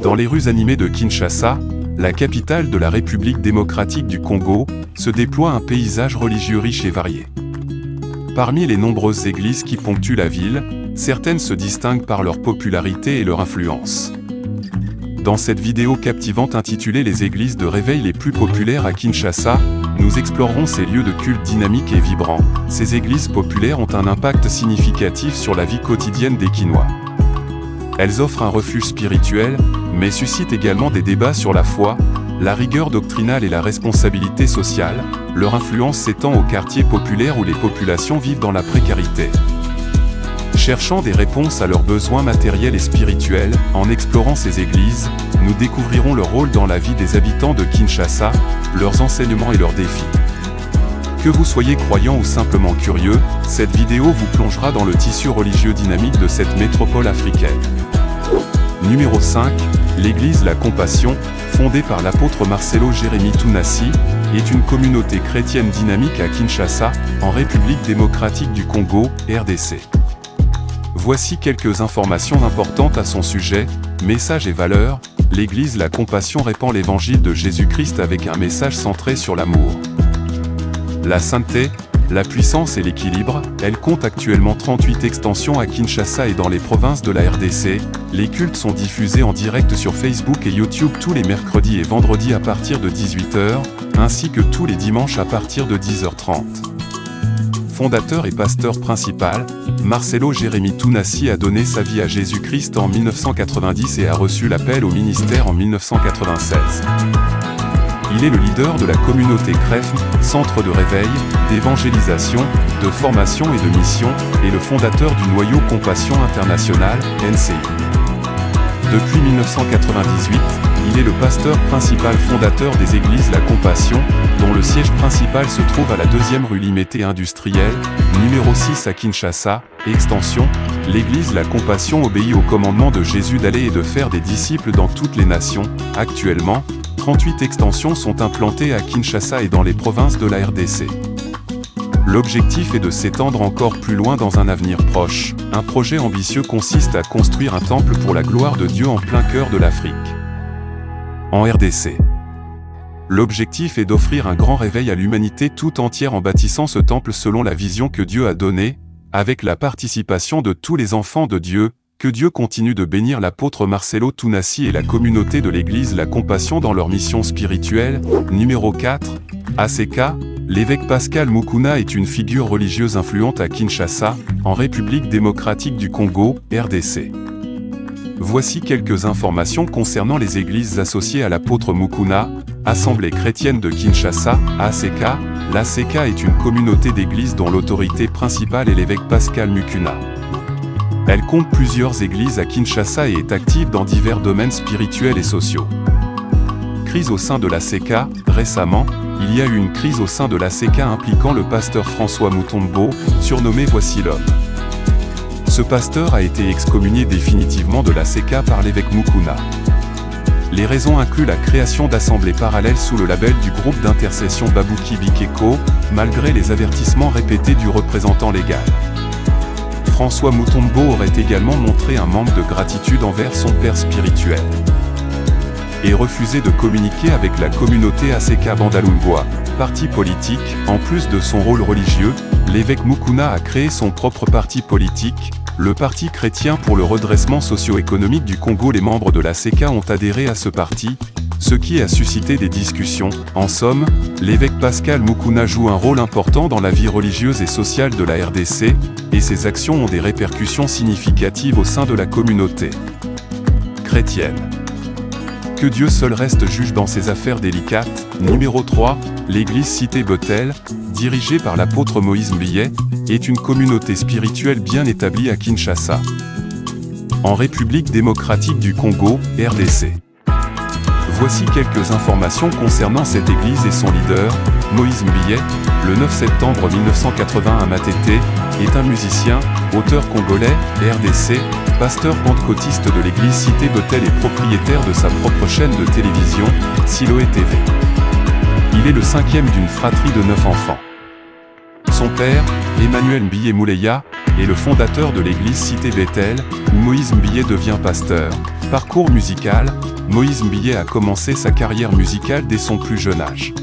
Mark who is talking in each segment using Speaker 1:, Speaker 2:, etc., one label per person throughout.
Speaker 1: Dans les rues animées de Kinshasa, la capitale de la République démocratique du Congo, se déploie un paysage religieux riche et varié. Parmi les nombreuses églises qui ponctuent la ville, certaines se distinguent par leur popularité et leur influence. Dans cette vidéo captivante intitulée « Les églises de réveil les plus populaires à Kinshasa », nous explorerons ces lieux de culte dynamiques et vibrants. Ces églises populaires ont un impact significatif sur la vie quotidienne des Kinois. Elles offrent un refuge spirituel, mais suscitent également des débats sur la foi, la rigueur doctrinale et la responsabilité sociale. Leur influence s'étend aux quartiers populaires où les populations vivent dans la précarité. Cherchant des réponses à leurs besoins matériels et spirituels, en explorant ces églises, nous découvrirons leur rôle dans la vie des habitants de Kinshasa, leurs enseignements et leurs défis. Que vous soyez croyant ou simplement curieux, cette vidéo vous plongera dans le tissu religieux dynamique de cette métropole africaine. Numéro 5, l'église La Compassion, fondée par l'apôtre Marcelo Jérémie Tounassi, est une communauté chrétienne dynamique à Kinshasa, en République démocratique du Congo, RDC. Voici quelques informations importantes à son sujet. Message et valeurs. L'église La Compassion répand l'évangile de Jésus-Christ avec un message centré sur l'amour, la sainteté, la puissance et l'équilibre. Elle compte actuellement 38 extensions à Kinshasa et dans les provinces de la RDC. Les cultes sont diffusés en direct sur Facebook et YouTube tous les mercredis et vendredis à partir de 18 h, ainsi que tous les dimanches à partir de 10 h 30. Fondateur et pasteur principal, Marcelo Jérémie Tounassi a donné sa vie à Jésus-Christ en 1990 et a reçu l'appel au ministère en 1996. Il est le leader de la communauté CREFM, Centre de réveil, d'évangélisation, de formation et de mission, et le fondateur du noyau Compassion International, NCI. Depuis 1998, il est le pasteur principal fondateur des églises La Compassion, dont le siège principal se trouve à la 2e rue Limité Industrielle, numéro 6 à Kinshasa. Extension, l'église La Compassion obéit au commandement de Jésus d'aller et de faire des disciples dans toutes les nations. Actuellement, 38 extensions sont implantées à Kinshasa et dans les provinces de la RDC. L'objectif est de s'étendre encore plus loin dans un avenir proche. Un projet ambitieux consiste à construire un temple pour la gloire de Dieu en plein cœur de l'Afrique. En RDC. L'objectif est d'offrir un grand réveil à l'humanité tout entière en bâtissant ce temple selon la vision que Dieu a donnée, avec la participation de tous les enfants de Dieu. Que Dieu continue de bénir l'apôtre Marcelo Tounassi et la communauté de l'église La Compassion dans leur mission spirituelle. Numéro 4. ACK. L'évêque Pascal Mukuna est une figure religieuse influente à Kinshasa, en République démocratique du Congo, RDC. Voici quelques informations concernant les églises associées à l'apôtre Mukuna. Assemblée chrétienne de Kinshasa, ACK. L'ACK est une communauté d'églises dont l'autorité principale est l'évêque Pascal Mukuna. Elle compte plusieurs églises à Kinshasa et est active dans divers domaines spirituels et sociaux. Crise au sein de l'ACK. Récemment, il y a eu une crise au sein de l'ACK impliquant le pasteur François Mutombo, surnommé Voici l'homme. Ce pasteur a été excommunié définitivement de l'ACK par l'évêque Mukuna. Les raisons incluent la création d'assemblées parallèles sous le label du groupe d'intercession Babouki Bikeko, malgré les avertissements répétés du représentant légal. François Mutombo aurait également montré un manque de gratitude envers son père spirituel et refusé de communiquer avec la communauté ACK Bandalungwa, parti politique. En plus de son rôle religieux, l'évêque Mukuna a créé son propre parti politique, le Parti chrétien pour le redressement socio-économique du Congo. Les membres de l'ACK ont adhéré à ce parti, ce qui a suscité des discussions. En somme, l'évêque Pascal Mukuna joue un rôle important dans la vie religieuse et sociale de la RDC, et ses actions ont des répercussions significatives au sein de la communauté chrétienne. Que Dieu seul reste juge dans ces affaires délicates. Numéro 3, l'église Cité Bethel, dirigée par l'apôtre Moïse Mbilé, est une communauté spirituelle bien établie à Kinshasa, en République démocratique du Congo, RDC. Voici quelques informations concernant cette église et son leader, Moïse Mbilé. Le 9 septembre 1980 à Matete, est un musicien, auteur congolais, RDC, pasteur pentecôtiste de l'église Cité Bethel et propriétaire de sa propre chaîne de télévision, Siloé TV. Il est le 5e d'une fratrie de 9 enfants. Son père, Emmanuel Mbilé Mouleya, est le fondateur de l'église Cité Bethel, où Moïse Mbilé devient pasteur. Parcours musical. Moïse Mbiye a commencé sa carrière musicale dès son plus jeune âge.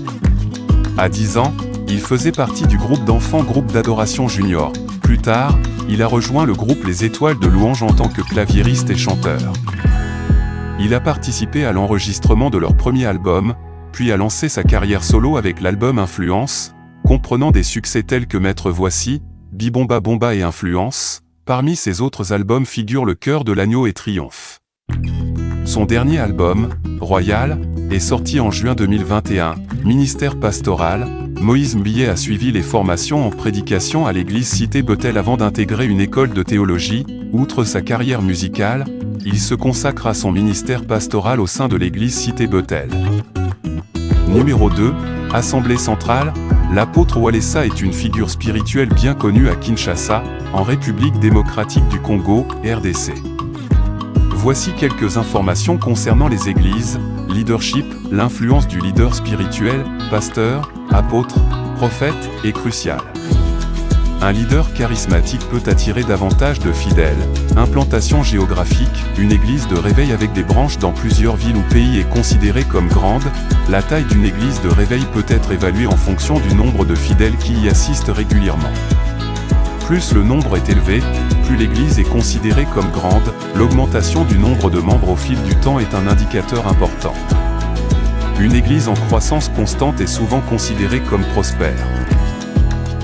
Speaker 1: À 10 ans, il faisait partie du groupe d'enfants Groupe d'Adoration Junior. Plus tard, il a rejoint le groupe Les Étoiles de Louange en tant que claviériste et chanteur. Il a participé à l'enregistrement de leur premier album, puis a lancé sa carrière solo avec l'album Influence, comprenant des succès tels que Maître Voici, Bibomba Bomba et Influence. Parmi ses autres albums figurent Le Cœur de l'Agneau et Triomphe. Son dernier album, Royal, est sorti en juin 2021. Ministère pastoral, Moïse Mbiye a suivi les formations en prédication à l'église Cité-Bethel avant d'intégrer une école de théologie. Outre sa carrière musicale, il se consacre à son ministère pastoral au sein de l'église Cité-Bethel. Numéro 2, Assemblée centrale. L'apôtre Walesa est une figure spirituelle bien connue à Kinshasa, en République démocratique du Congo, RDC. Voici quelques informations concernant les églises. Leadership, l'influence du leader spirituel, pasteur, apôtre, prophète, est cruciale. Un leader charismatique peut attirer davantage de fidèles. Implantation géographique, une église de réveil avec des branches dans plusieurs villes ou pays est considérée comme grande. La taille d'une église de réveil peut être évaluée en fonction du nombre de fidèles qui y assistent régulièrement. Plus le nombre est élevé, plus l'église est considérée comme grande. L'augmentation du nombre de membres au fil du temps est un indicateur important. Une église en croissance constante est souvent considérée comme prospère.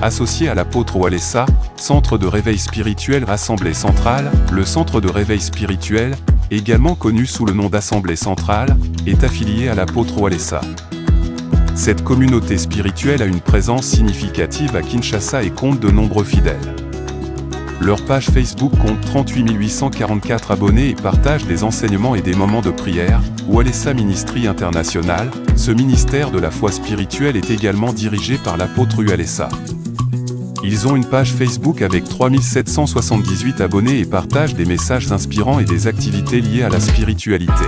Speaker 1: Associé à l'apôtre Walesa, centre de réveil spirituel Assemblée centrale, le centre de réveil spirituel, également connu sous le nom d'Assemblée centrale, est affilié à l'apôtre Walesa. Cette communauté spirituelle a une présence significative à Kinshasa et compte de nombreux fidèles. Leur page Facebook compte 38 844 abonnés et partage des enseignements et des moments de prière. Walesa Ministry International, ce ministère de la foi spirituelle est également dirigé par l'apôtre Walesa. Ils ont une page Facebook avec 3778 abonnés et partagent des messages inspirants et des activités liées à la spiritualité.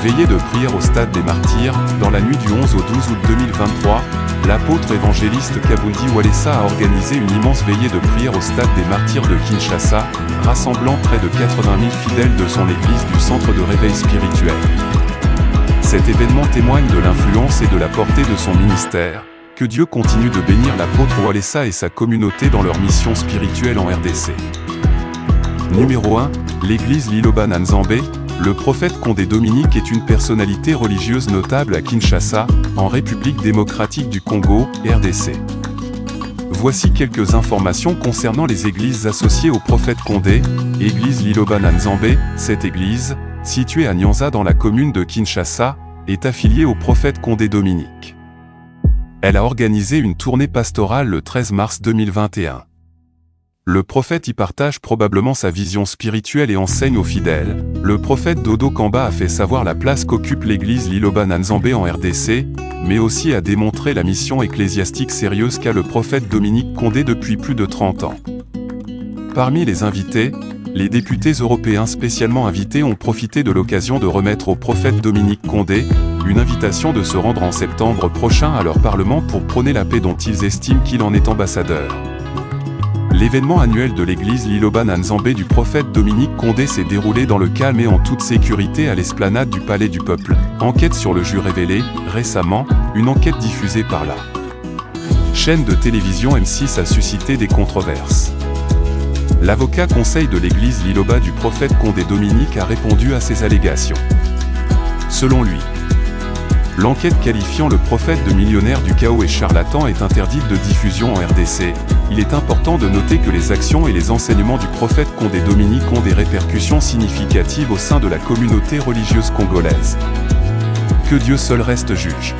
Speaker 1: Veillée de prière au Stade des Martyrs, dans la nuit du 11 au 12 août 2023, l'apôtre évangéliste Kabundi Walesa a organisé une immense veillée de prière au Stade des Martyrs de Kinshasa, rassemblant près de 80 000 fidèles de son église du centre de réveil spirituel. Cet événement témoigne de l'influence et de la portée de son ministère. Que Dieu continue de bénir l'apôtre Walesa et sa communauté dans leur mission spirituelle en RDC. Numéro 1, l'église Liloba na Nzambe. Le prophète Condé Dominique est une personnalité religieuse notable à Kinshasa, en République démocratique du Congo, RDC. Voici quelques informations concernant les églises associées au prophète Condé. Église Liloba na Nzambe, cette église, située à Nyanza dans la commune de Kinshasa, est affiliée au prophète Condé Dominique. Elle a organisé une tournée pastorale le 13 mars 2021. Le prophète y partage probablement sa vision spirituelle et enseigne aux fidèles. Le prophète Dodo Kamba a fait savoir la place qu'occupe l'église Liloba na Nzambe en RDC, mais aussi a démontré la mission ecclésiastique sérieuse qu'a le prophète Dominique Condé depuis plus de 30 ans. Parmi les invités, les députés européens spécialement invités ont profité de l'occasion de remettre au prophète Dominique Condé une invitation de se rendre en septembre prochain à leur parlement pour prôner la paix dont ils estiment qu'il en est ambassadeur. L'événement annuel de l'église Liloba na Nzambe du prophète Dominique Condé s'est déroulé dans le calme et en toute sécurité à l'esplanade du Palais du Peuple. Enquête sur le jus révélée, récemment, une enquête diffusée par la chaîne de télévision M6 a suscité des controverses. L'avocat conseil de l'église Liloba du prophète Condé Dominique a répondu à ces allégations. Selon lui, l'enquête qualifiant le prophète de millionnaire du chaos et charlatan est interdite de diffusion en RDC. Il est important de noter que les actions et les enseignements du prophète Condé Dominique ont des répercussions significatives au sein de la communauté religieuse congolaise. Que Dieu seul reste juge.